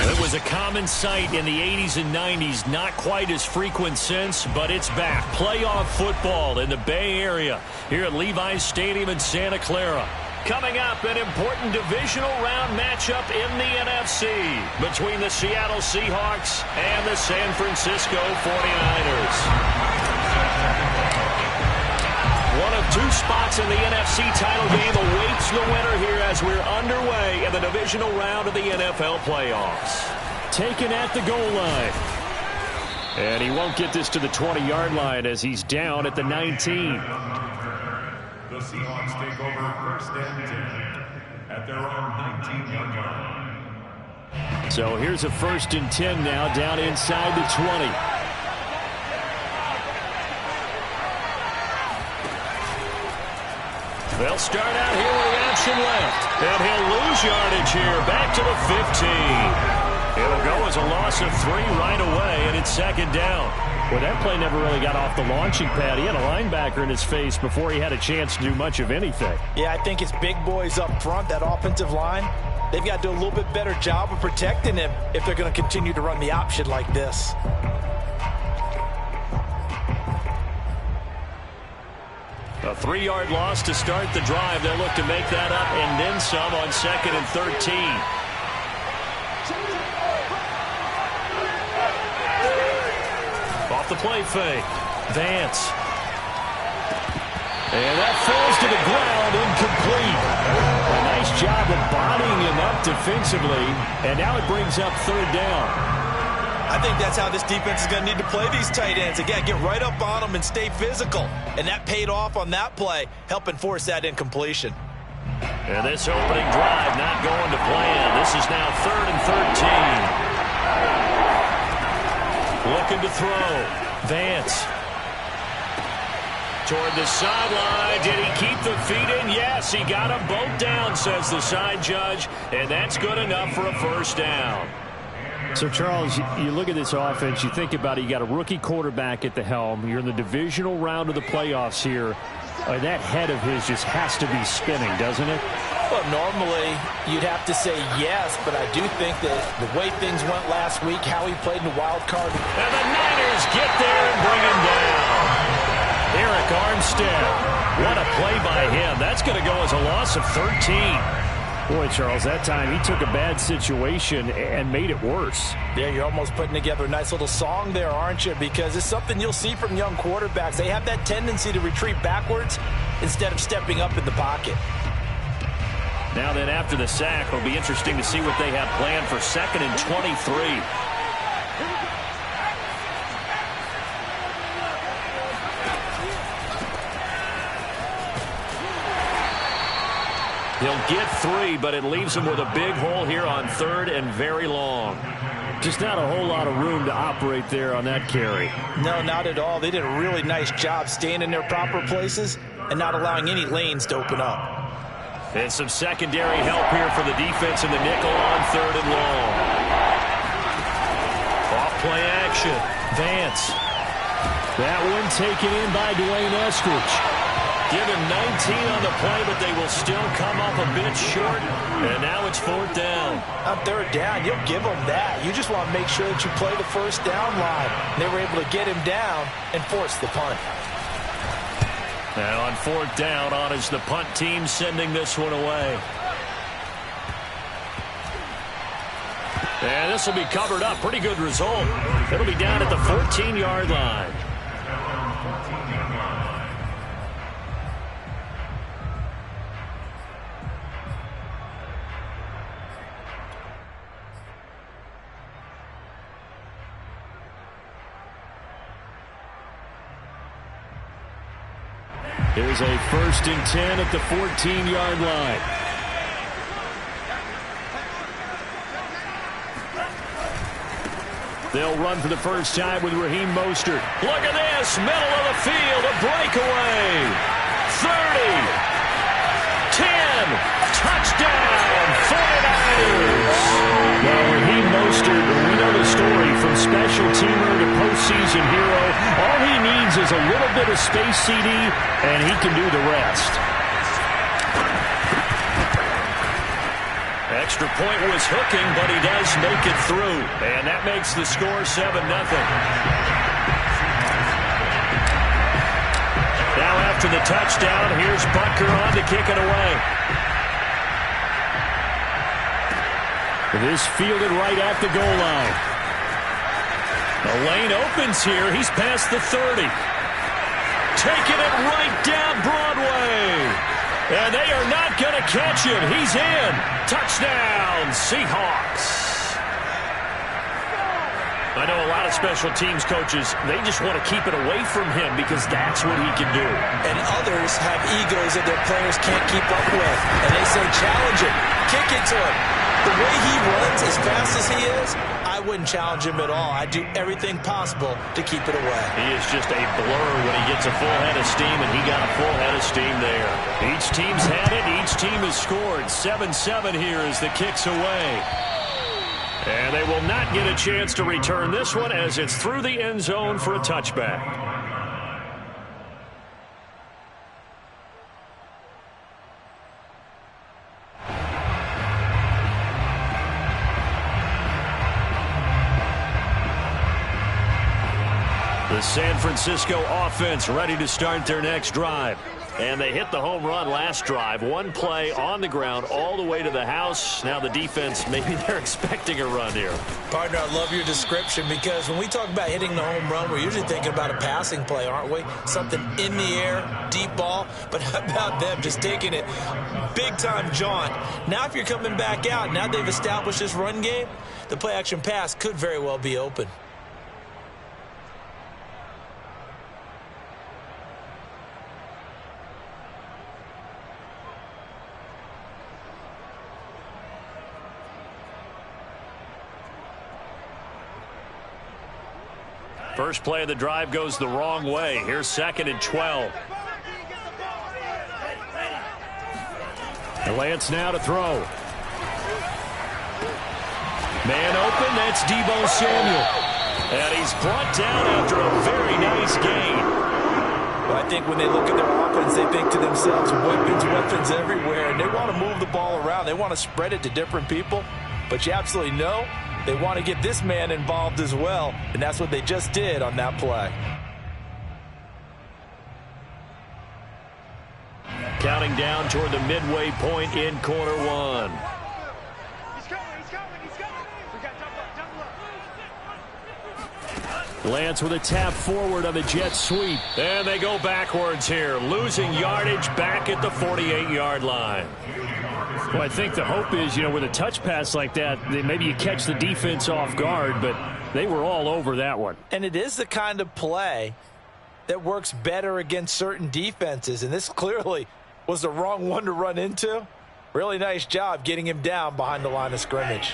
It was a common sight in the 80s and 90s, not quite as frequent since, but it's back. Playoff football in the Bay Area here at Levi's Stadium in Santa Clara. Coming up, an important divisional round matchup in the NFC between the Seattle Seahawks and the San Francisco 49ers. One of two spots in the NFC title game awaits the winner here as we're underway in the divisional round of the NFL playoffs. Taken at the goal line. And he won't get this to the 20-yard line as he's down at the 19. The Seahawks take over first and 10 at their own 19-yard line. So here's a first and 10 now down inside the 20. They'll start out here with the option left. And he'll lose yardage here back to the 15. It'll go as a loss of 3 right away, and it's second down. Well, that play never really got off the launching pad. He had a linebacker in his face before he had a chance to do much of anything. Yeah, I think it's big boys up front, that offensive line. They've got to do a little bit better job of protecting him if they're going to continue to run the option like this. A 3-yard loss to start the drive. They'll look to make that up and then some on 2nd and 13. Off the play fake. Vance. And that falls to the ground, incomplete. A nice job of bodying him up defensively. And now it brings up 3rd down. I think that's how this defense is going to need to play these tight ends. Again, get right up on them and stay physical. And that paid off on that play, helping force that incompletion. And this opening drive not going to plan. This is now 3rd and 13. Looking to throw. Vance. Toward the sideline. Did he keep the feet in? Yes, he got them both down, says the side judge. And that's good enough for a first down. So, Charles, you look at this offense, you think about it, you got a rookie quarterback at the helm. You're in the divisional round of the playoffs here. That head of his just has to be spinning, doesn't it? Well, normally you'd have to say yes, but I do think that the way things went last week, how he played in the wild card. And the Niners get there and bring him down. Eric Armstead. What a play by him. That's going to go as a loss of 13. Boy, Charles, that time he took a bad situation and made it worse. Yeah, you're almost putting together a nice little song there, aren't you? Because it's something you'll see from young quarterbacks. They have that tendency to retreat backwards instead of stepping up in the pocket. Now then, after the sack, it'll be interesting to see what they have planned for 2nd and 23. He'll get 3, but it leaves him with a big hole here on 3rd and very long. Just not a whole lot of room to operate there on that carry. No, not at all. They did a really nice job staying in their proper places and not allowing any lanes to open up. And some secondary help here for the defense in the nickel on 3rd and long. Off play action. Vance. That one taken in by Dwayne Eskridge. Give him 19 on the play, but they will still come up a bit short. And now it's 4th down. On 3rd down, you'll give them that. You just want to make sure that you play the first down line. They were able to get him down and force the punt. Now on 4th down, on is the punt team sending this one away. And this will be covered up. Pretty good result. It'll be down at the 14-yard line. Here's a 1st and 10 at the 14-yard line. They'll run for the first time with Raheem Mostert. Look at this. Middle of the field. A breakaway. 30. 10. Touchdown. 49ers. Well, Raheem Mostert, we know the story from special teamer to postseason hero. All he needs is a little bit of space, CD, and he can do the rest. extra point was hooking, but he does make it through. And that makes the score 7-0. Now after the touchdown, here's Butker on to kick it away. This fielded right at the goal line. The lane opens here. He's past the 30. Taking it right down Broadway. And they are not going to catch him. He's in. Touchdown, Seahawks. I know a lot of special teams coaches, they just want to keep it away from him because that's what he can do. And others have egos that their players can't keep up with. And they say, challenge him. Kick it to him. The way he runs as fast as he is, I wouldn't challenge him at all. I'd do everything possible to keep it away. He is just a blur when he gets a full head of steam, and he got a full head of steam there. Each team's had it. Each team has scored. 7-7 here as the kick's away. And they will not get a chance to return this one as it's through the end zone for a touchback. The San Francisco offense ready to start their next drive. And they hit the home run last drive. One play on the ground all the way to the house. Now the defense, maybe they're expecting a run here. Partner, I love your description because when we talk about hitting the home run, we're usually thinking about a passing play, aren't we? Something in the air, deep ball. But how about them just taking it big-time jaunt? Now if you're coming back out, now they've established this run game, the play-action pass could very well be open. First play of the drive goes the wrong way. Here's 2nd and 12. Lance now to throw. Man open, that's Deebo Samuel. And he's brought down after a very nice gain. Well, I think when they look at their offense, they think to themselves, weapons everywhere. And they want to move the ball around. They want to spread it to different people. But you absolutely know they want to get this man involved as well, and that's what they just did on that play. Counting down toward the midway point in quarter one. Lance with a tap forward on the jet sweep. And they go backwards here, losing yardage back at the 48-yard line. Well, I think the hope is, with a touch pass like that, maybe you catch the defense off guard, but they were all over that one. And it is the kind of play that works better against certain defenses, and this clearly was the wrong one to run into. Really nice job getting him down behind the line of scrimmage.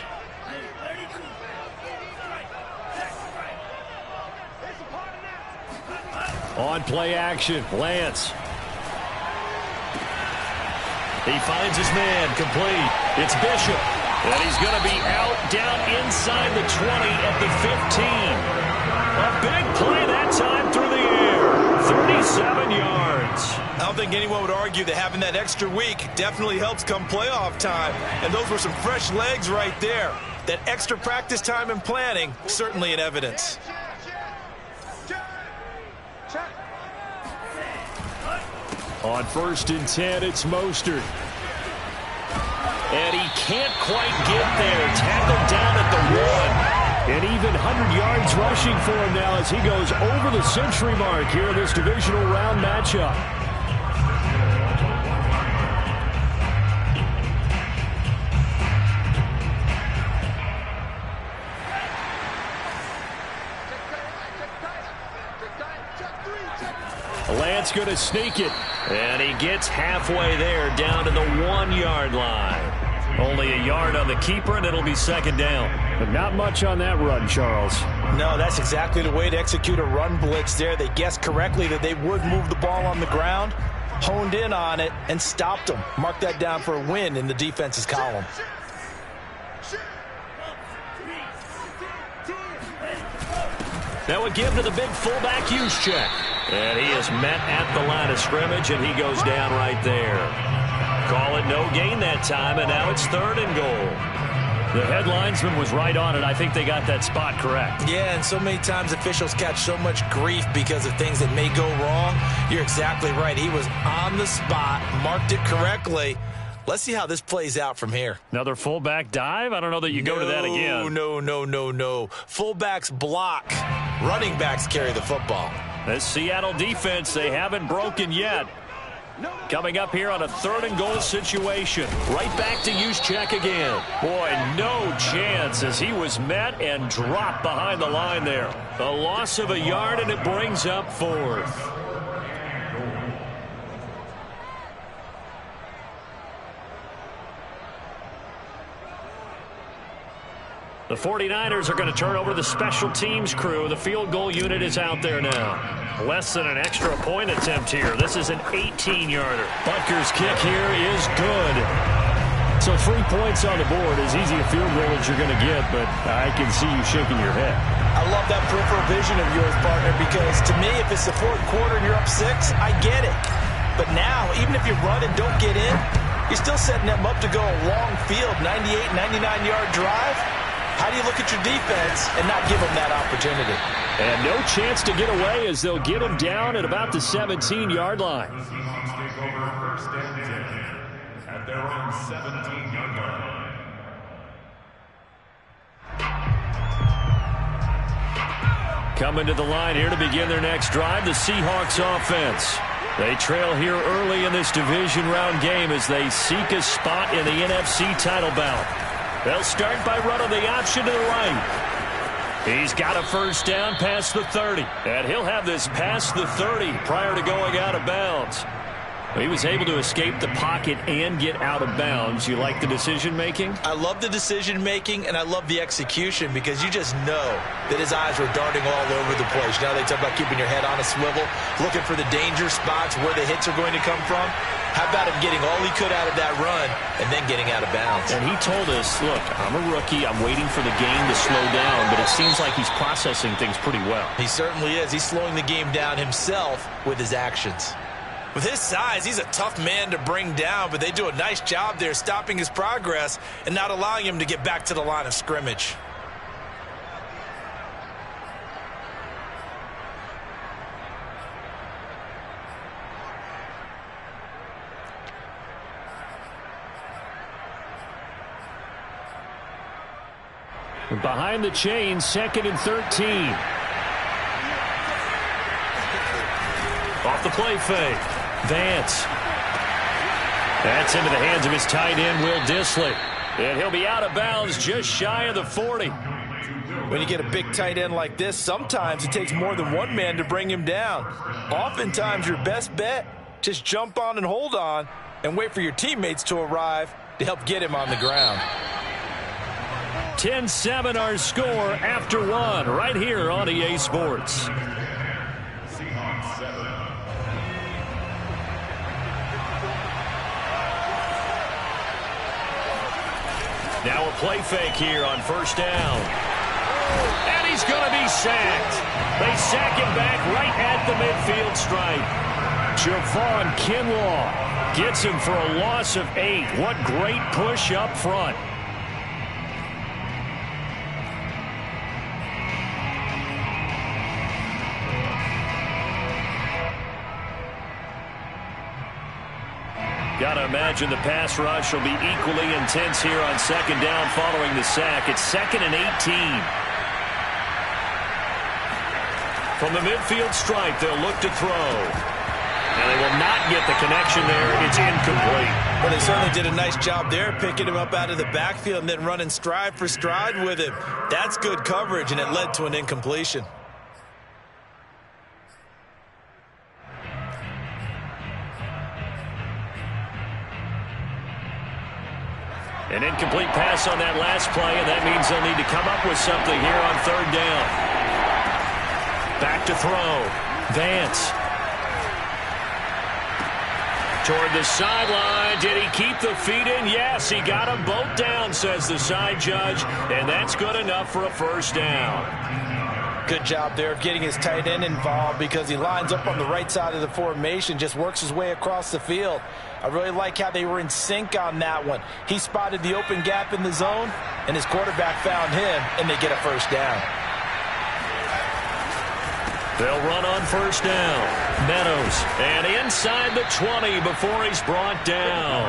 On play action, Lance. He finds his man, complete. It's Bishop. And he's going to be out down inside the 20 at the 15. A big play that time through the air. 37 yards. I don't think anyone would argue that having that extra week definitely helps come playoff time. And those were some fresh legs right there. That extra practice time and planning, certainly in evidence. On 1st and 10, it's Mostert. And he can't quite get there. Tackled down at the 1. And even 100 yards rushing for him now as he goes over the century mark here in this divisional round matchup. Lance going to sneak it. And he gets halfway there, down to the 1-yard line. Only a yard on the keeper, and it'll be 2nd down. But not much on that run, Charles. No, that's exactly the way to execute a run blitz there. They guessed correctly that they would move the ball on the ground, honed in on it, and stopped them. Mark that down for a win in the defense's column. That would give to the big fullback use check. And he is met at the line of scrimmage, and he goes down right there. Call it no gain that time, and now it's 3rd and goal. The headlinesman was right on it. I think they got that spot correct. Yeah, and so many times officials catch so much grief because of things that may go wrong. You're exactly right. He was on the spot, marked it correctly. Let's see how this plays out from here. Another fullback dive? I don't know that you go to that again. No. Fullbacks block. Running backs carry the football. This Seattle defense, they haven't broken yet. Coming up here on a 3rd and goal situation. Right back to use check again. Boy, no chance as he was met and dropped behind the line there. A loss of a yard, and it brings up 4th. The 49ers are going to turn over the special teams crew. The field goal unit is out there now. Less than an extra point attempt here. This is an 18-yarder. Butker's kick here is good. So 3 points on the board, as easy a field goal as you're going to get, but I can see you shaking your head. I love that peripheral vision of yours, partner, because to me, if it's the 4th quarter and you're up 6, I get it. But now, even if you run and don't get in, you're still setting them up to go a long field, 98, 99-yard drive. How do you look at your defense and not give them that opportunity? And no chance to get away as they'll get him down at about the 17-yard line. The Seahawks take over 1st and 10 at their own 17-yard line. Coming to the line here to begin their next drive, the Seahawks offense. They trail here early in this division round game as they seek a spot in the NFC title bout. They'll start by running the option to the right. He's got a 1st down past the 30. And he'll have this past the 30 prior to going out of bounds. He was able to escape the pocket and get out of bounds. You like the decision-making? I love the decision-making, and I love the execution because you just know that his eyes were darting all over the place. Now they talk about keeping your head on a swivel, looking for the danger spots where the hits are going to come from. How about him getting all he could out of that run and then getting out of bounds? And he told us, look, I'm a rookie. I'm waiting for the game to slow down, but it seems like he's processing things pretty well. He certainly is. He's slowing the game down himself with his actions. With his size, he's a tough man to bring down, but they do a nice job there stopping his progress and not allowing him to get back to the line of scrimmage. Behind the chain, 2nd and 13. Off the play fake. Vance. That's into the hands of his tight end, Will Dissly. And he'll be out of bounds just shy of the 40. When you get a big tight end like this, sometimes it takes more than one man to bring him down. Oftentimes, your best bet, just jump on and hold on and wait for your teammates to arrive to help get him on the ground. 10-7 our score after 1 right here on EA Sports. Seahawks 7. Now a play fake here on 1st down. And he's going to be sacked. They sack him back right at the midfield stripe. Javon Kinlaw gets him for a loss of 8. What great push up front. Got to imagine the pass rush will be equally intense here on 2nd down following the sack. It's 2nd and 18. From the midfield stripe, they'll look to throw. And they will not get the connection there. It's incomplete. Well, they certainly did a nice job there, picking him up out of the backfield and then running stride for stride with him. That's good coverage, and it led to an incompletion. An incomplete pass on that last play, and that means they'll need to come up with something here on 3rd down. Back to throw. Vance. Toward the sideline. Did he keep the feet in? Yes, he got them both down, says the side judge, and that's good enough for a 1st down. Good job there of getting his tight end involved because he lines up on the right side of the formation, just works his way across the field. I really like how they were in sync on that one. He spotted the open gap in the zone, and his quarterback found him, and they get a first down. They'll run on first down. Meadows, and inside the 20 before he's brought down.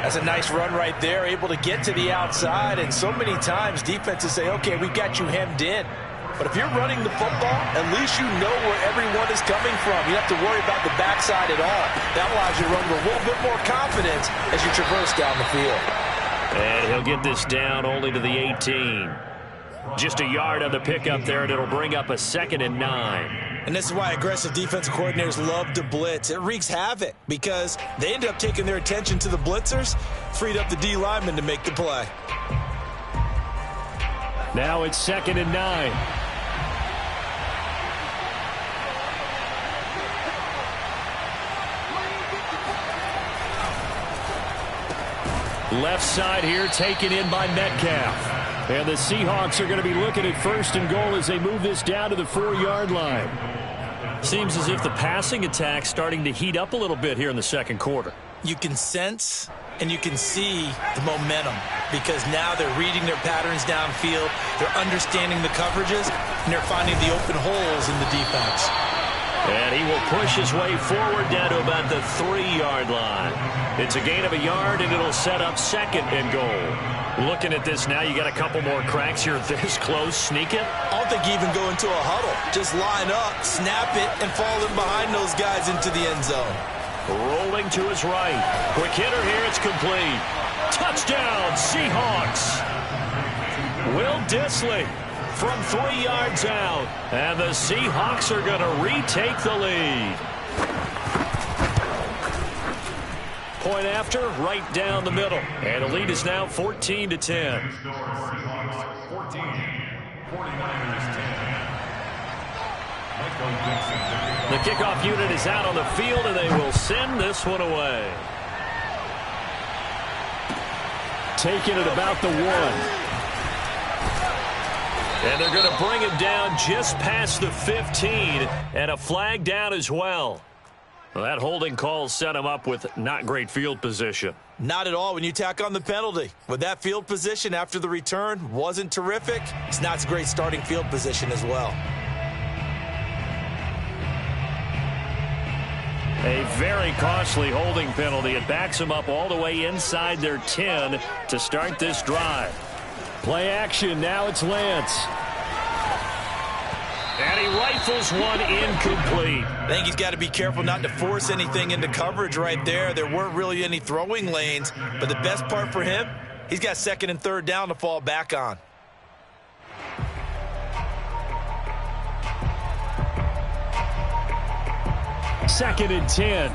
That's a nice run right there, able to get to the outside, and so many times defenses say, okay, we've got you hemmed in. But if you're running the football, at least you know where everyone is coming from. You don't have to worry about the backside at all. That allows you to run with a little bit more confidence as you traverse down the field. And he'll get this down only to the 18. Just a yard on the pickup there, and it'll bring up a 2nd and 9. And this is why aggressive defensive coordinators love to blitz. It wreaks havoc because they end up taking their attention to the blitzers, freed up the D lineman to make the play. Now it's 2nd and 9. Left side here taken in by Metcalf. And the Seahawks are going to be looking at 1st and goal as they move this down to the 4-yard line. Seems as if the passing attack's starting to heat up a little bit here in the second quarter. You can sense and you can see the momentum because now they're reading their patterns downfield, they're understanding the coverages, and they're finding the open holes in the defense. And he will push his way forward down to about the 3-yard line. It's a gain of a yard, and it'll set up 2nd and goal. Looking at this now, you got a couple more cracks here this close. Sneak it? I don't think you even go into a huddle. Just line up, snap it, and fall in behind those guys into the end zone. Rolling to his right. Quick hitter here, it's complete. Touchdown, Seahawks. Will Dissly from 3 yards out. And the Seahawks are going to retake the lead. Point after, right down the middle. And the lead is now 14-10. The kickoff unit is out on the field, and they will send this one away. Taking it about the 1. And they're going to bring him down just past the 15, and a flag down as well. Well, that holding call set him up with not great field position. Not at all when you tack on the penalty. With that field position after the return wasn't terrific, it's not a great starting field position as well. A very costly holding penalty. It backs them up all the way inside their 10 to start this drive. Play action. Now it's Lance. And he rifles one incomplete. I think he's got to be careful not to force anything into coverage right there. There weren't really any throwing lanes, but the best part for him, he's got 2nd and 3rd down to fall back on. Second and 10.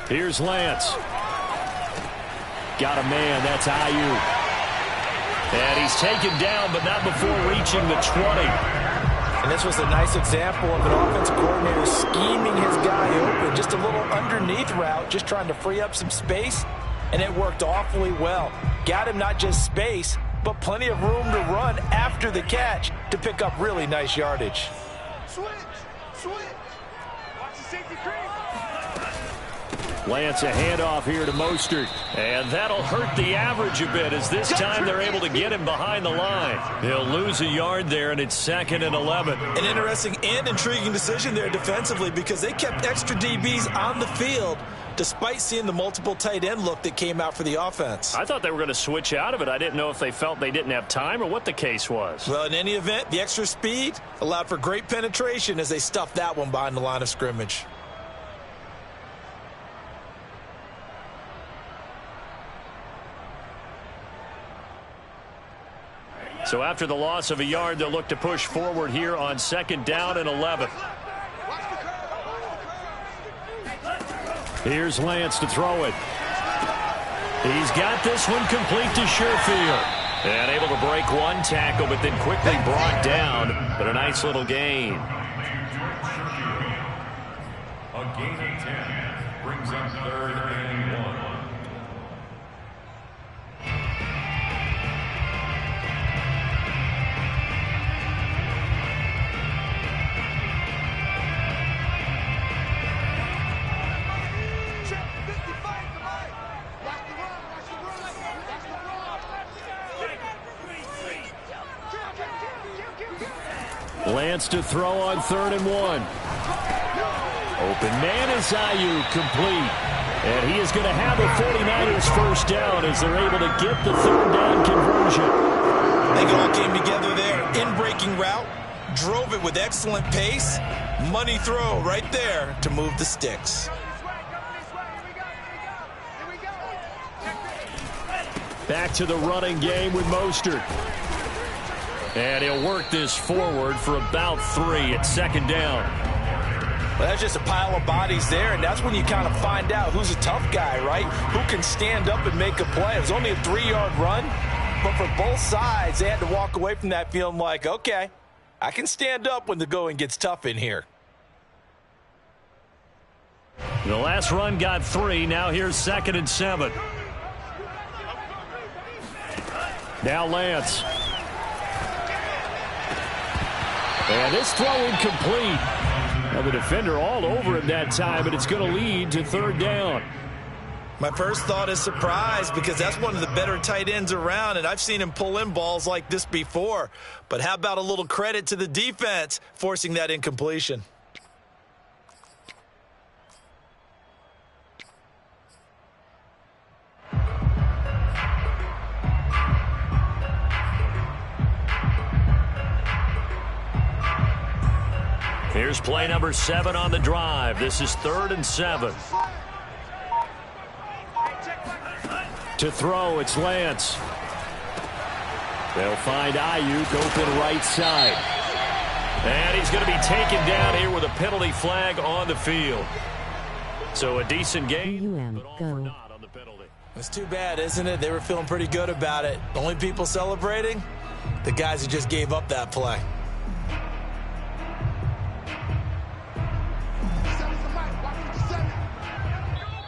Here's Lance. Got a man. That's Ayuk. And he's taken down, but not before reaching the 20. And this was a nice example of an offensive coordinator scheming his guy open. Just a little underneath route, just trying to free up some space, and it worked awfully well. Got him not just space, but plenty of room to run after the catch to pick up really nice yardage. Switch. Watch the safety creep. Lance, a handoff here to Mostert. And that'll hurt the average a bit as this time they're able to get him behind the line. He'll lose a yard there, and it's 2nd and 11. An interesting and intriguing decision there defensively because they kept extra DBs on the field despite seeing the multiple tight end look that came out for the offense. I thought they were going to switch out of it. I didn't know if they felt they didn't have time or what the case was. Well, in any event, the extra speed allowed for great penetration as they stuffed that one behind the line of scrimmage. So after the loss of a yard, they'll look to push forward here on 2nd down and 11. Here's Lance to throw it. He's got this one complete to Sherfield. And able to break one tackle, but then quickly brought down. But a nice little gain. A gain of 10 brings up 3rd and 1. Lance to throw on 3rd and 1. Open man is Ayuk, complete. And he is going to have the 49ers first down as they're able to get the 3rd down conversion. I think it all came together there. In-breaking route, drove it with excellent pace. Money throw right there to move the sticks. Back to the running game with Mostert. And he'll work this forward for about 3 at 2nd down. Well, that's just a pile of bodies there, and that's when you kind of find out who's a tough guy, right? Who can stand up and make a play. It was only a 3-yard run, but for both sides, they had to walk away from that feeling like, okay, I can stand up when the going gets tough in here. The last run got 3. Now here's 2nd and 7. Now Lance. And this throw incomplete. Now the defender all over him that time, but it's going to lead to 3rd down. My first thought is surprise because that's one of the better tight ends around, and I've seen him pull in balls like this before. But how about a little credit to the defense forcing that incompletion? Here's play number 7 on the drive. This is 3rd and 7. To throw, it's Lance. They'll find Ayuk open right side. And he's going to be taken down here with a penalty flag on the field. So a decent game, but all for naught on the penalty. It's too bad, isn't it? They were feeling pretty good about it. The only people celebrating? The guys who just gave up that play.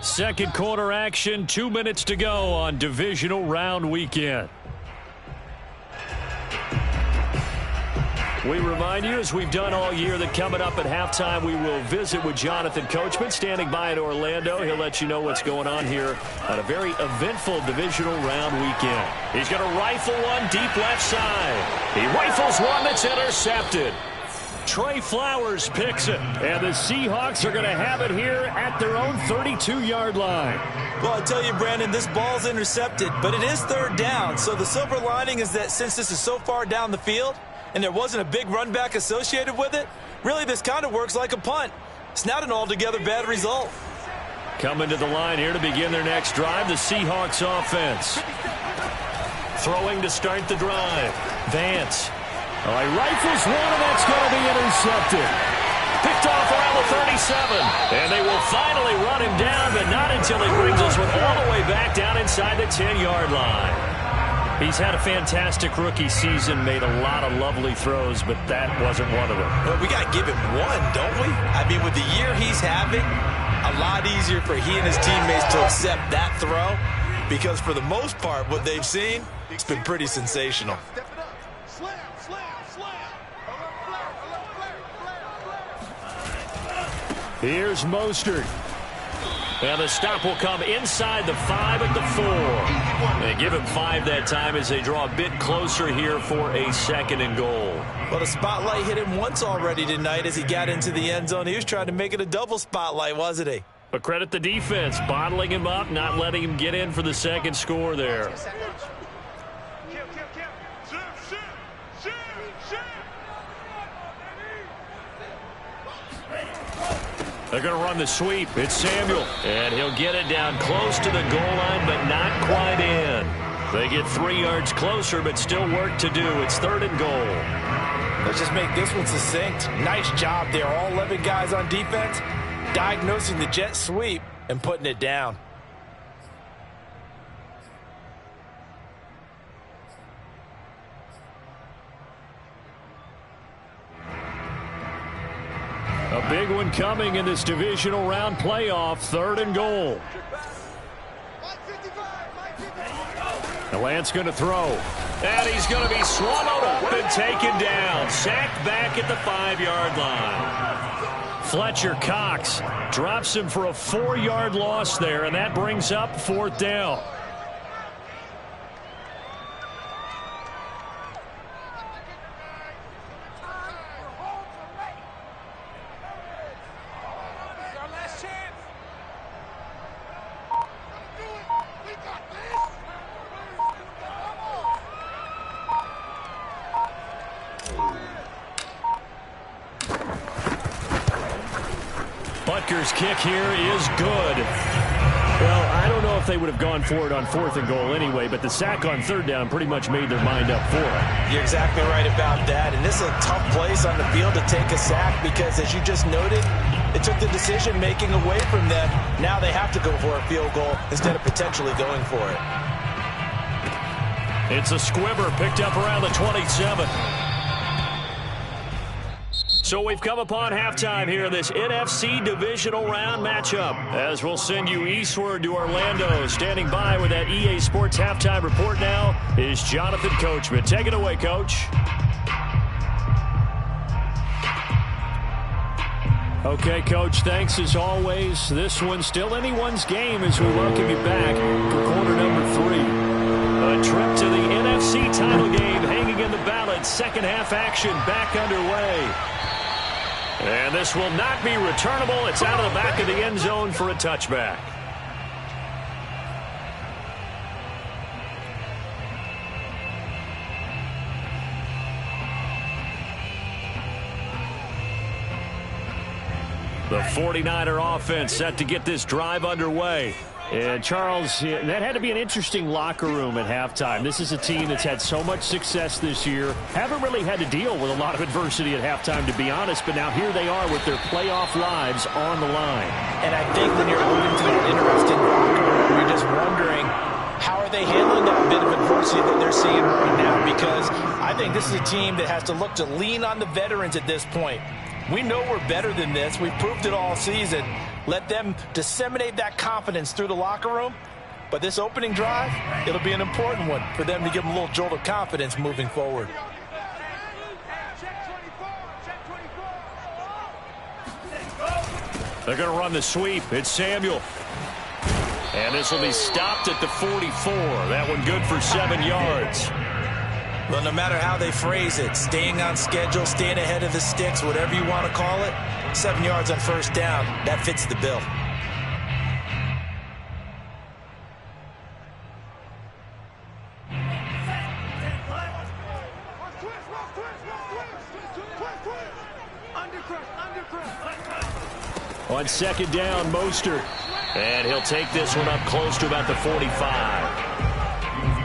Second quarter action, 2 minutes to go on divisional round weekend. We remind you, as we've done all year, that coming up at halftime, we will visit with Jonathan Coachman, standing by in Orlando. He'll let you know what's going on here on a very eventful divisional round weekend. He's going to rifle one deep left side. He rifles one that's intercepted. Trey Flowers picks it. And the Seahawks are going to have it here at their own 32-yard line. Well, I tell you, Brandon, this ball's intercepted, but it is 3rd down. So the silver lining is that since this is so far down the field and there wasn't a big run back associated with it, really this kind of works like a punt. It's not an altogether bad result. Coming to the line here to begin their next drive, the Seahawks offense. Throwing to start the drive. Vance. He rifles one, and that's going to be intercepted. Picked off around the 37. And they will finally run him down, but not until he brings us all the way back down inside the 10-yard line. He's had a fantastic rookie season, made a lot of lovely throws, but that wasn't one of them. Well, we got to give him one, don't we? I mean, with the year he's having, a lot easier for he and his teammates to accept that throw because for the most part, what they've seen, it's been pretty sensational. Here's Mostert. And the stop will come inside the 5 at the 4. They give him 5 that time as they draw a bit closer here for a 2nd and goal. Well, the spotlight hit him once already tonight as he got into the end zone. He was trying to make it a double spotlight, wasn't he? But credit the defense, bottling him up, not letting him get in for the 2nd score there. They're going to run the sweep. It's Samuel. And he'll get it down close to the goal line, but not quite in. They get 3 yards closer, but still work to do. It's 3rd and goal. Let's just make this one succinct. Nice job there. All 11 guys on defense diagnosing the jet sweep and putting it down. A big one coming in this divisional round playoff, 3rd and goal. The Lance going to throw. And he's going to be swallowed up and taken down. Sacked back at the 5-yard line. Fletcher Cox drops him for a 4-yard loss there, and that brings up 4th down. Packers kick here is good. Well, I don't know if they would have gone for it on 4th and goal anyway, but the sack on 3rd down pretty much made their mind up for it. You're exactly right about that, and this is a tough place on the field to take a sack because, as you just noted, it took the decision-making away from them. Now they have to go for a field goal instead of potentially going for it. It's a squibber picked up around the 27. So we've come upon halftime here in this NFC divisional round matchup. As we'll send you eastward to Orlando. Standing by with that EA Sports halftime report now is Jonathan Coachman. Take it away, Coach. Okay, Coach, thanks as always. This one's still anyone's game as we welcome you back for quarter number 3. A trip to the NFC title game hanging in the balance. Second half action back underway. And this will not be returnable. It's out of the back of the end zone for a touchback. The 49er offense set to get this drive underway. And, Charles, that had to be an interesting locker room at halftime. This is a team that's had so much success this year. Haven't really had to deal with a lot of adversity at halftime, to be honest. But now here they are with their playoff lives on the line. And I think when you're alluding to that interesting locker room, you're just wondering, how are they handling that bit of adversity that they're seeing right now? Because I think this is a team that has to look to lean on the veterans at this point. We know we're better than this. We've proved it all season. Let them disseminate that confidence through the locker room. But this opening drive, it'll be an important one for them to give them a little jolt of confidence moving forward. They're going to run the sweep. It's Samuel. And this will be stopped at the 44. That one good for 7 yards. Well, no matter how they phrase it, staying on schedule, staying ahead of the sticks, whatever you want to call it, 7 yards on first down, that fits the bill. On 2nd down, Mostert. And he'll take this one up close to about the 45.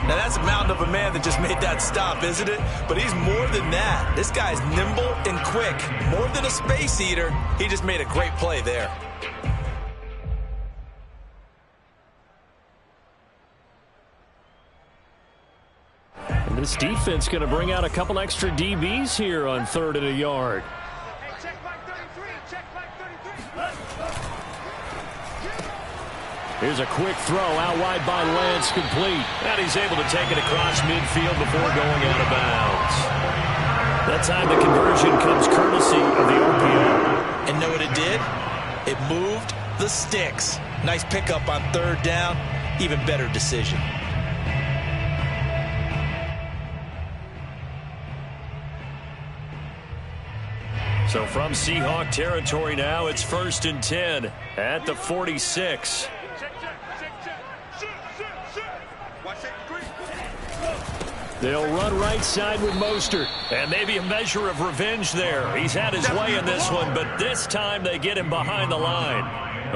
Now, that's a mountain of a man that just made that stop, isn't it? But he's more than that. This guy's nimble and quick. More than a space eater, he just made a great play there. And this defense going to bring out a couple extra DBs here on 3rd and a yard. Here's a quick throw out wide by Lance, complete. And he's able to take it across midfield before going out of bounds. That time the conversion comes courtesy of the RPO. And know what it did? It moved the sticks. Nice pickup on 3rd down. Even better decision. So from Seahawk territory now, it's 1st and 10 at the 46. They'll run right side with Mostert. And maybe a measure of revenge there. He's had his way in this one, but this time they get him behind the line.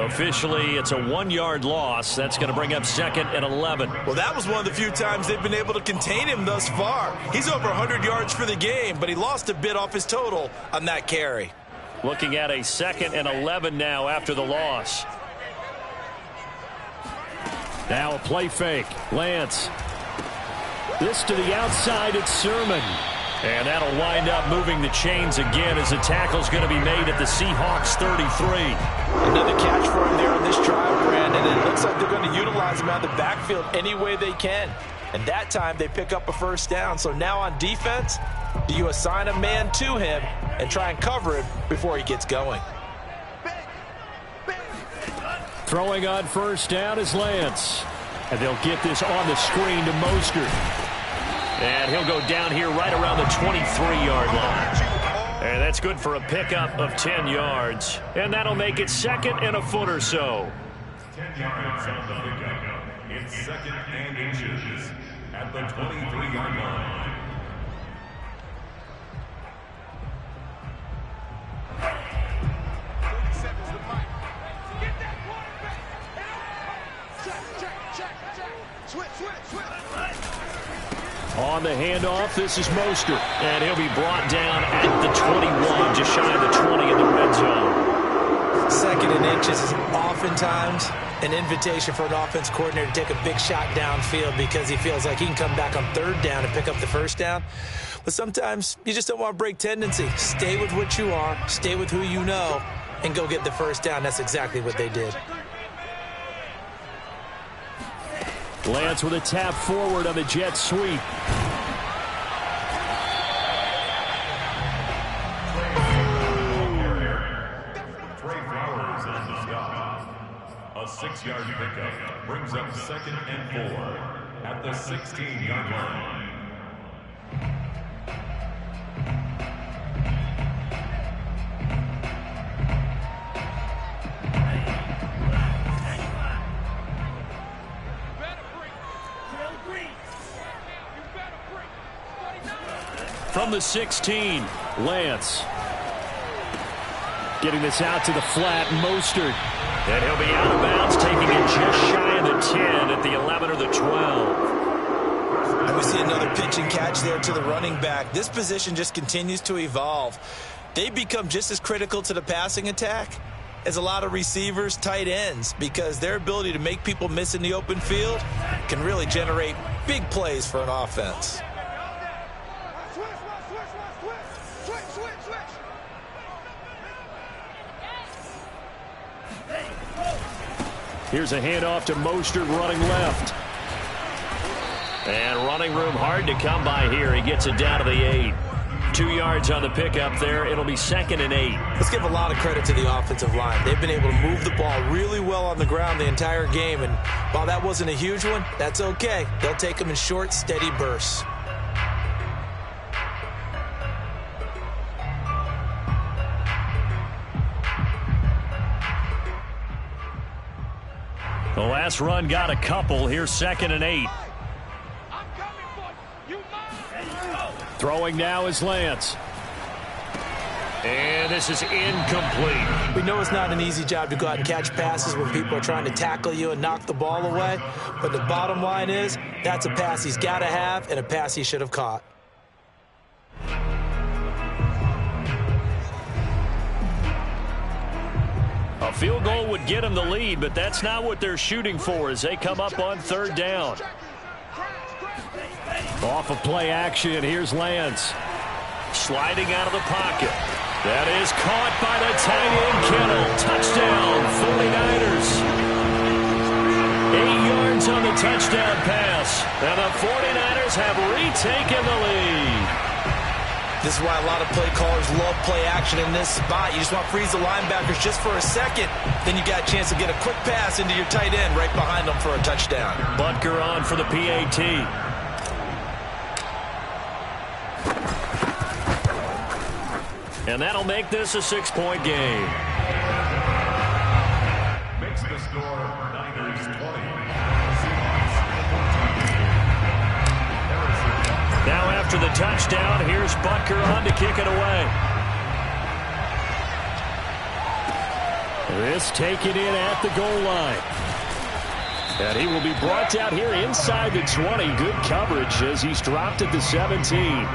Officially, it's a 1-yard loss. That's going to bring up 2nd and 11. Well, that was one of the few times they've been able to contain him thus far. He's over 100 yards for the game, but he lost a bit off his total on that carry. Looking at a 2nd and 11 now after the loss. Now a play fake. Lance. This to the outside, it's Sermon. And that'll wind up moving the chains again as the tackle's going to be made at the Seahawks 33. Another catch for him there on this drive, Brandon, and it looks like they're going to utilize him out of the backfield any way they can. And that time they pick up a 1st down. So now on defense, do you assign a man to him and try and cover him before he gets going? Throwing on 1st down is Lance. And they'll get this on the screen to Mostert. And he'll go down here right around the 23-yard line. And that's good for a pickup of 10 yards. And that'll make it 2nd and a foot or so. 10 yards on the pickup. It's 2nd and inches at the 23-yard line. On the handoff, this is Mostert. And he'll be brought down at the 21, just shy of the 20 in the red zone. Second and inches is oftentimes an invitation for an offense coordinator to take a big shot downfield because he feels like he can come back on third down and pick up the first down. But sometimes you just don't want to break tendency. Stay with what you are, stay with who you know, and go get the first down. That's exactly what they did. Lance with a tap forward on the jet sweep. A 6-yard pickup brings up 2nd and 4 at the 16-yard line. From the 16, Lance. Getting this out to the flat, Mostert. And he'll be out of bounds, taking it just shy of the 10 at the 11 or the 12. And we see another pitch and catch there to the running back. This position just continues to evolve. They become just as critical to the passing attack as a lot of receivers, tight ends, because their ability to make people miss in the open field can really generate big plays for an offense. Here's a handoff to Mostert running left. And running room hard to come by here. He gets it down to the 8. 2 yards on the pickup there. It'll be 2nd and 8. Let's give a lot of credit to the offensive line. They've been able to move the ball really well on the ground the entire game. And while that wasn't a huge one, that's okay. They'll take them in short, steady bursts. The last run got a couple. Here's 2nd and 8. Throwing now is Lance. And this is incomplete. We know it's not an easy job to go out and catch passes when people are trying to tackle you and knock the ball away. But the bottom line is, that's a pass he's got to have and a pass he should have caught. A field goal would get him the lead, but that's not what they're shooting for as they come up on 3rd down. Off of play action, here's Lance. Sliding out of the pocket. That is caught by the tight end Kittle. Touchdown, 49ers. 8 yards on the touchdown pass. And the 49ers have retaken the lead. This is why a lot of play callers love play action in this spot. You just want to freeze the linebackers just for a second. Then you got a chance to get a quick pass into your tight end right behind them for a touchdown. Butker on for the PAT. And that'll make this a 6-point game. Makes the score Niners 20. Now after the touchdown, here's Butker on to kick it away. This taken in at the goal line. And he will be brought down here inside the 20. Good coverage as he's dropped at the 17.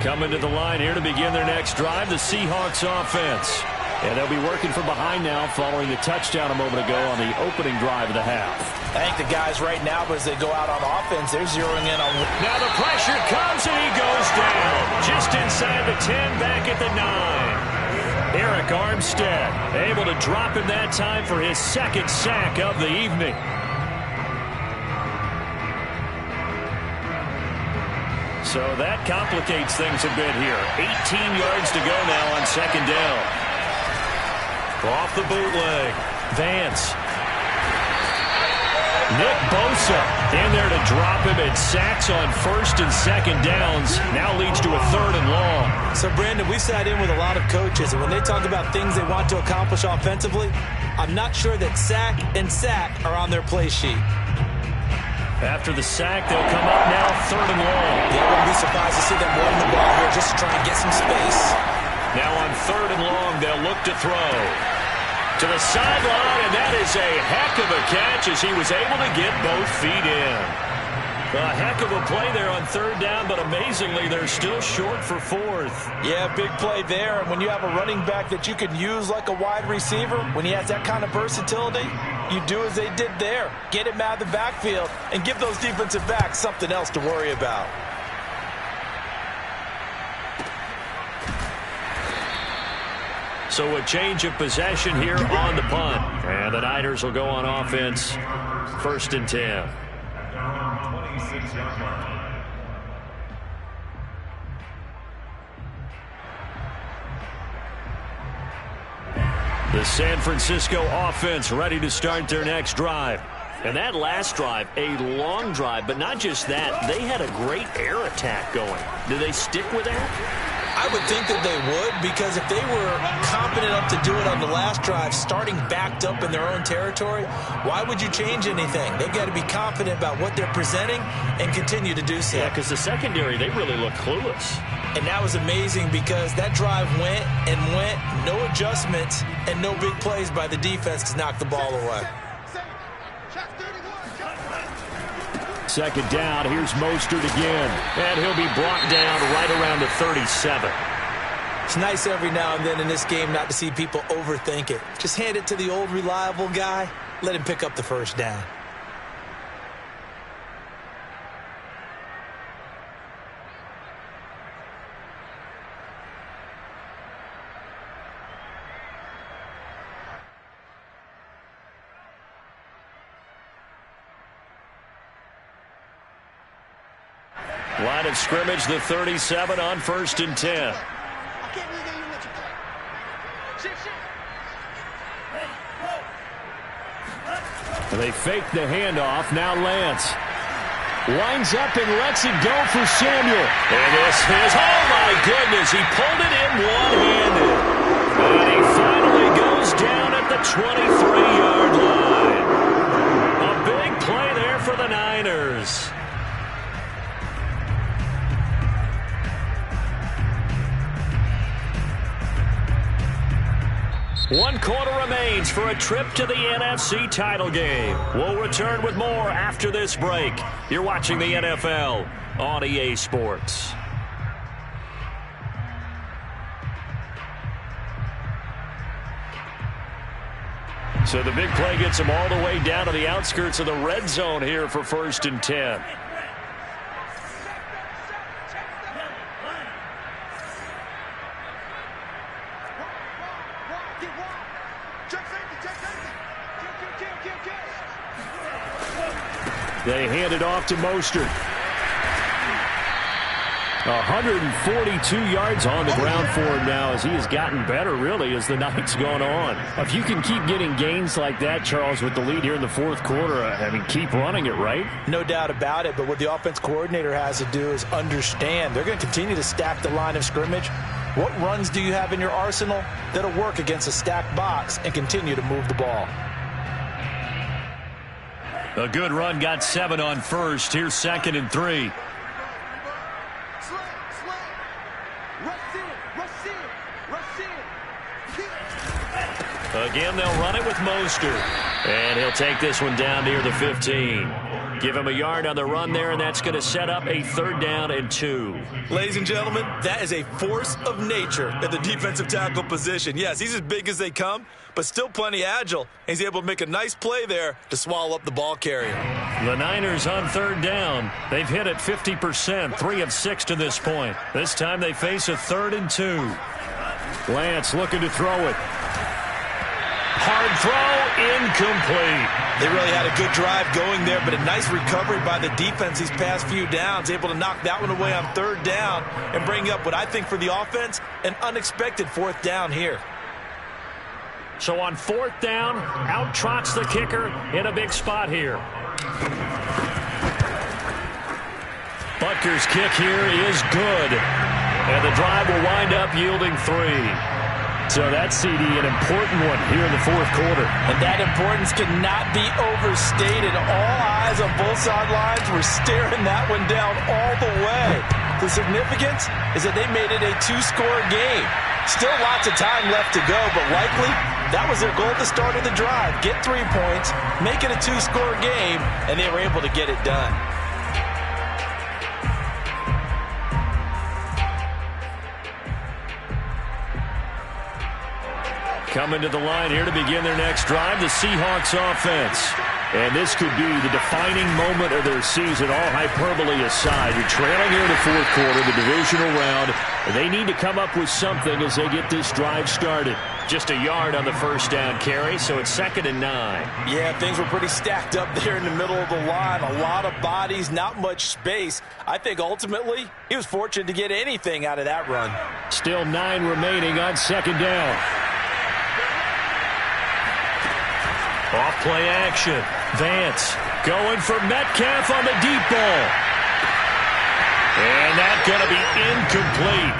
Coming to the line here to begin their next drive, the Seahawks offense. And they'll be working from behind now following the touchdown a moment ago on the opening drive of the half. I think the guys right now, as they go out on offense, they're zeroing in on... Now the pressure comes and he goes down. Just inside the 10, back at the 9. Eric Armstead able to drop him that time for his 2nd sack of the evening. So that complicates things a bit here. 18 yards to go now on 2nd down. Off the bootleg. Vance. Nick Bosa in there to drop him, and sacks on 1st and 2nd downs. Now leads to a 3rd and long. So, Brandon, we sat in with a lot of coaches, and when they talk about things they want to accomplish offensively, I'm not sure that sack and sack are on their play sheet. After the sack, they'll come up now 3rd and long. Yeah, I wouldn't be surprised to see them running the ball here just to try and get some space. Now on 3rd and long, they'll look to throw. To the sideline, and that is a heck of a catch as he was able to get both feet in. A heck of a play there on 3rd down, but amazingly, they're still short for 4th. Yeah, big play there. And when you have a running back that you can use like a wide receiver, when he has that kind of versatility, you do as they did there. Get him out of the backfield and give those defensive backs something else to worry about. So a change of possession here on the punt. And the Niners will go on offense, 1st and 10. The San Francisco offense ready to start their next drive. And that last drive, a long drive, but not just that. They had a great air attack going. Do they stick with that? I would think that they would, because if they were confident enough to do it on the last drive, starting backed up in their own territory, why would you change anything? They've got to be confident about what they're presenting and continue to do so. Yeah, because the secondary, they really look clueless. And that was amazing because that drive went and went, no adjustments and no big plays by the defense to knock the ball away. 2nd down, here's Mostert again. And he'll be brought down right around the 37. It's nice every now and then in this game not to see people overthink it. Just hand it to the old reliable guy, let him pick up the 1st down. Line of scrimmage, the 37 on 1st and 10. They fake the handoff. Now Lance winds up and lets it go for Samuel. And this is, oh my goodness, he pulled it in one-handed. And he finally goes down at the 23-yard line. A big play there for the Niners. One quarter remains for a trip to the NFC title game. We'll return with more after this break. You're watching the NFL on EA Sports. So the big play gets them all the way down to the outskirts of the red zone here for 1st and 10. They hand it off to Mostert. 142 yards on the ground for him now as he has gotten better, really, as the night's gone on. If you can keep getting gains like that, Charles, with the lead here in the 4th quarter, I mean, keep running it, right? No doubt about it, but what the offense coordinator has to do is understand. They're going to continue to stack the line of scrimmage. What runs do you have in your arsenal that'll work against a stacked box and continue to move the ball? A good run, got 7 on 1st. Here's 2nd and 3. Again, they'll run it with Mostert. And he'll take this one down near the 15. Give him a yard on the run there, and that's going to set up a 3rd down and 2. Ladies and gentlemen, that is a force of nature at the defensive tackle position. Yes, he's as big as they come, but still plenty agile. He's able to make a nice play there to swallow up the ball carrier. The Niners on 3rd down. They've hit it 50%, 3 of 6 to this point. This time they face a 3rd and 2. Lance looking to throw it. Hard throw, incomplete. They really had a good drive going there, but a nice recovery by the defense these past few downs, able to knock that one away on 3rd down and bring up what I think for the offense, an unexpected 4th down here. So on 4th down, out trots the kicker in a big spot here. Butker's kick here is good. And the drive will wind up yielding 3. So that CD, an important one here in the 4th quarter. And that importance cannot be overstated. All eyes on both sidelines were staring that one down all the way. The significance is that they made it a 2-score game. Still lots of time left to go, but likely that was their goal at the start of the drive. Get 3 points, make it a 2-score game, and they were able to get it done. Coming to the line here to begin their next drive, the Seahawks offense. And this could be the defining moment of their season, all hyperbole aside. You're trailing here in the fourth quarter, the divisional round, and they need to come up with something as they get this drive started. Just a yard on the first down carry, so it's 2nd and 9. Yeah, things were pretty stacked up there in the middle of the line. A lot of bodies, not much space. I think ultimately he was fortunate to get anything out of that run. Still 9 remaining on 2nd down. Off play action. Vance going for Metcalf on the deep ball. And that's going to be incomplete.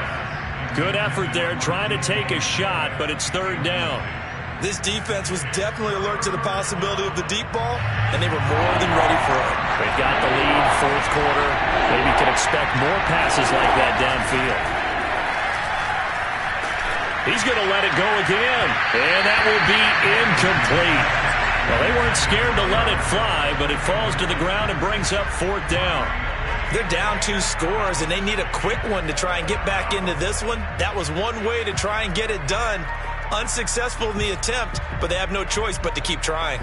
Good effort there trying to take a shot, but it's 3rd down. This defense was definitely alert to the possibility of the deep ball, and they were more than ready for it. They've got the lead, fourth quarter. Maybe can expect more passes like that downfield. He's going to let it go again, and that will be incomplete. Well, they weren't scared to let it fly, but it falls to the ground and brings up 4th down. They're down 2 scores, and they need a quick one to try and get back into this one. That was one way to try and get it done. Unsuccessful in the attempt, but they have no choice but to keep trying.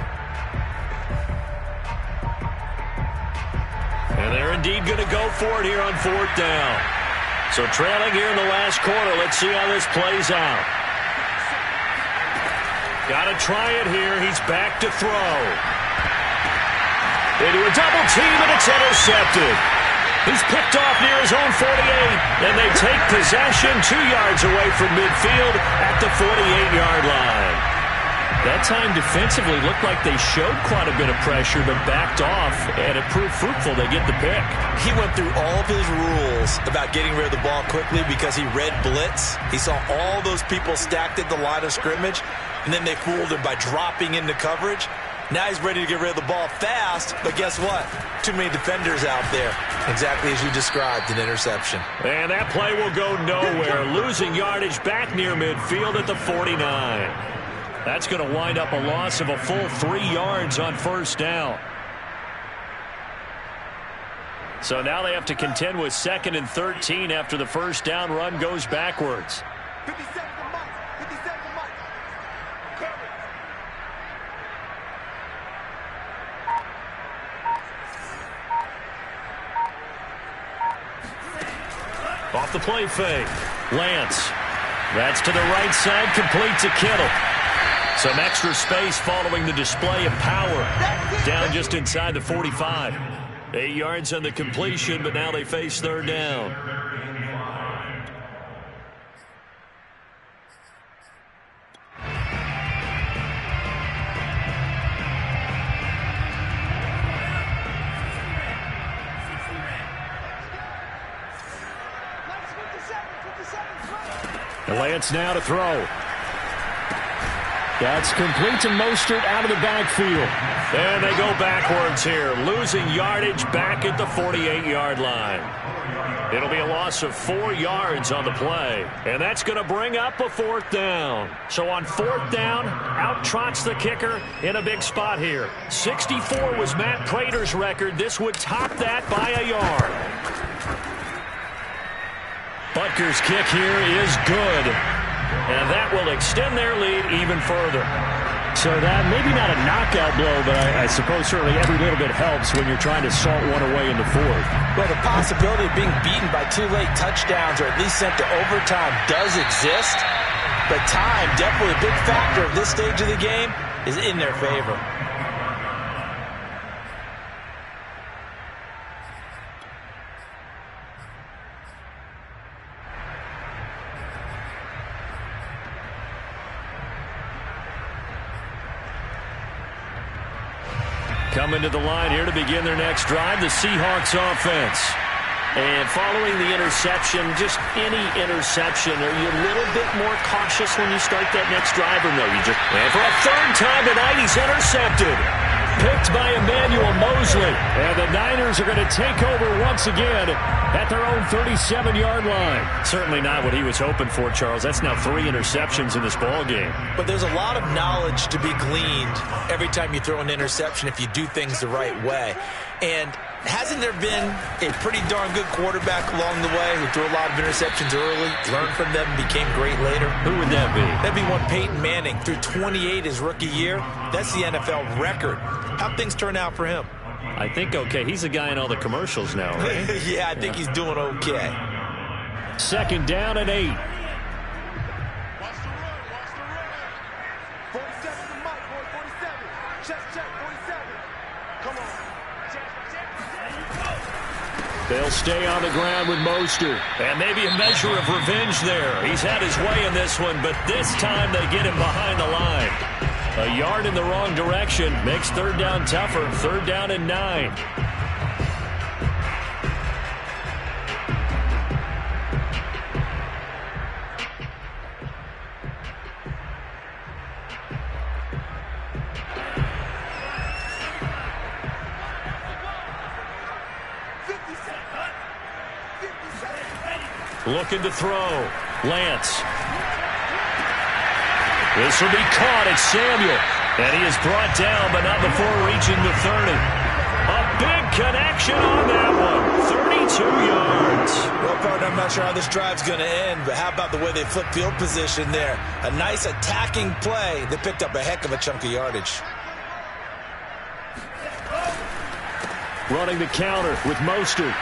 And they're indeed going to go for it here on 4th down. So trailing here in the last quarter, let's see how this plays out. Got to try it here. He's back to throw. They do a double team, and it's intercepted. He's picked off near his own 48, and they take possession 2 yards away from midfield at the 48-yard line. That time defensively looked like they showed quite a bit of pressure, but backed off, and it proved fruitful. They get the pick. He went through all of his rules about getting rid of the ball quickly because he read blitz. He saw all those people stacked at the line of scrimmage, and then they fooled him by dropping into coverage. Now he's ready to get rid of the ball fast, but guess what? Too many defenders out there. Exactly as you described, an interception. And that play will go nowhere. Losing yardage back near midfield at the 49. That's going to wind up a loss of a full 3 yards on 1st down. So now they have to contend with 2nd and 13 after the 1st down run goes backwards. 57 to Mike. 57 to Mike. Off the play fake. Lance. That's to the right side. Complete to Kittle. Some extra space following the display of power. Down just inside the 45. 8 yards on the completion, but now they face 3rd down. Lance now to throw. That's complete to Mostert out of the backfield. And they go backwards here, losing yardage back at the 48-yard line. It'll be a loss of 4 yards on the play. And that's going to bring up a 4th down. So on 4th down, out trots the kicker in a big spot here. 64 was Matt Prater's record. This would top that by a yard. Butker's kick here is good. And that will extend their lead even further. So that maybe not a knockout blow, but I suppose certainly every little bit helps when you're trying to salt one away in the 4th. Well, the possibility of being beaten by 2 late touchdowns or at least sent to overtime does exist. But time, definitely a big factor at this stage of the game, is in their favor. Coming to the line here to begin their next drive, the Seahawks offense. And following the interception, just any interception, are you a little bit more cautious when you start that next drive or no? And for a 3rd time tonight, he's intercepted. Picked by Emmanuel Mosley. And the Niners are going to take over once again at their own 37-yard line. Certainly not what he was hoping for, Charles. That's now 3 interceptions in this ball game. But there's a lot of knowledge to be gleaned every time you throw an interception if you do things the right way. And hasn't there been a pretty darn good quarterback along the way who threw a lot of interceptions early, learned from them, and became great later? Who would that be? That'd be one Peyton Manning. Threw 28 his rookie year. That's the NFL record. How'd things turn out for him? I think okay. He's the guy in all the commercials now, right? Yeah, I think he's doing okay. 2nd down and 8. 47 to Mike, boy, 47. Check, 47. Come on. They'll stay on the ground with Mostert. And maybe a measure of revenge there. He's had his way in this one, but this time they get him behind the line. A yard in the wrong direction makes 3rd down tougher. 3rd down and 9. Looking to throw. Lance. This will be caught. It's Samuel. And he is brought down, but not before reaching the 30. A big connection on that one. 32 yards. Well, partner, I'm not sure how this drive's going to end, but how about the way they flip field position there? A nice attacking play. They picked up a heck of a chunk of yardage. Running the counter with Mostert.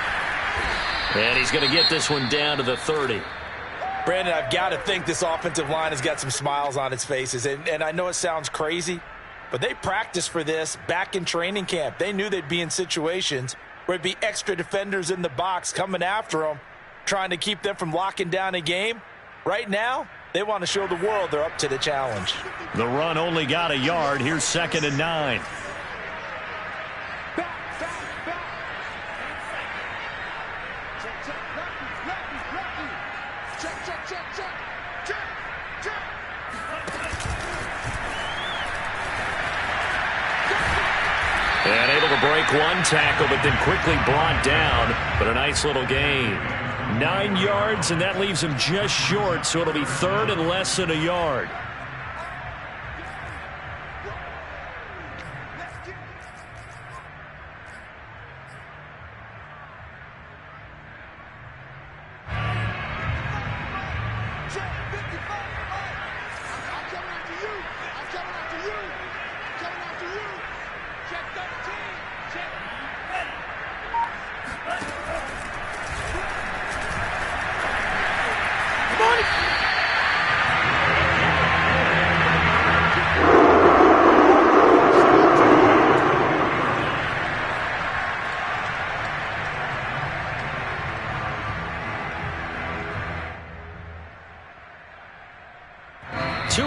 And he's going to get this one down to the 30. Brandon, I've got to think this offensive line has got some smiles on its faces. And I know it sounds crazy, but they practiced for this back in training camp. They knew they'd be in situations where it'd be extra defenders in the box coming after them, trying to keep them from locking down a game. Right now, they want to show the world they're up to the challenge. The run only got a yard. Here's 2nd and 9. And able to break one tackle, but then quickly brought down. But a nice little gain. 9 yards, and that leaves him just short, so it'll be 3rd and less than a yard.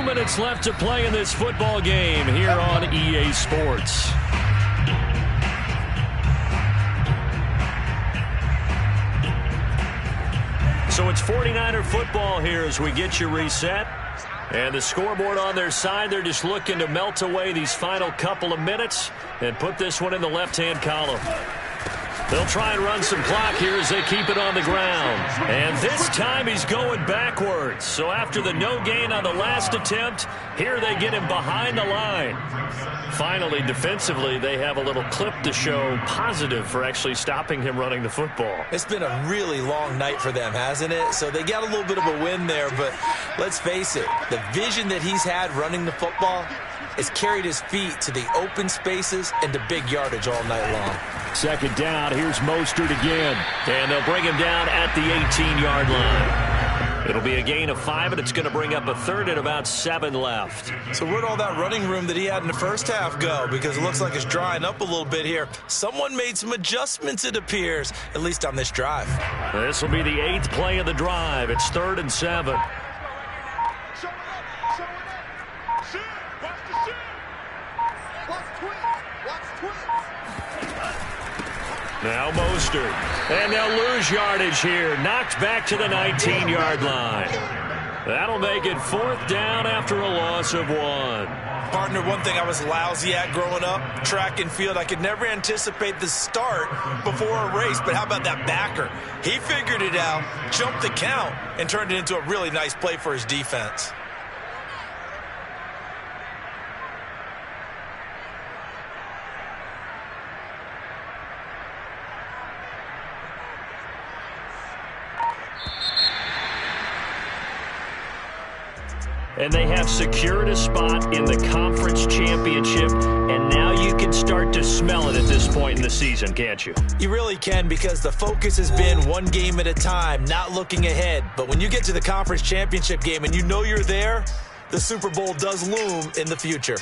Minutes left to play in this football game here on EA Sports. So it's 49er football here as we get you reset. And the scoreboard on their side, they're just looking to melt away these final couple of minutes and put this one in the left-hand column. They'll try and run some clock here as they keep it on the ground. And this time he's going backwards. So after the no gain on the last attempt, here they get him behind the line. Finally, defensively, they have a little clip to show positive for actually stopping him running the football. It's been a really long night for them, hasn't it? So they got a little bit of a win there, but let's face it, the vision that he's had running the football has carried his feet to the open spaces and to big yardage all night long. 2nd down, here's Mostert again. And they'll bring him down at the 18-yard line. It'll be a gain of 5, and it's going to bring up a 3rd and about 7 left. So where'd all that running room that he had in the first half go? Because it looks like it's drying up a little bit here. Someone made some adjustments, it appears, at least on this drive. This will be the 8th play of the drive. It's 3rd and 7. Now Mostert. And they'll lose yardage here. Knocked back to the 19-yard line. That'll make it 4th down after a loss of 1. Partner, one thing I was lousy at growing up, track and field, I could never anticipate the start before a race, but how about that backer? He figured it out, jumped the count, and turned it into a really nice play for his defense. And they have secured a spot in the conference championship, and now you can start to smell it at this point in the season, can't you? You really can, because the focus has been one game at a time, not looking ahead. But when you get to the conference championship game and you know you're there, the Super Bowl does loom in the future.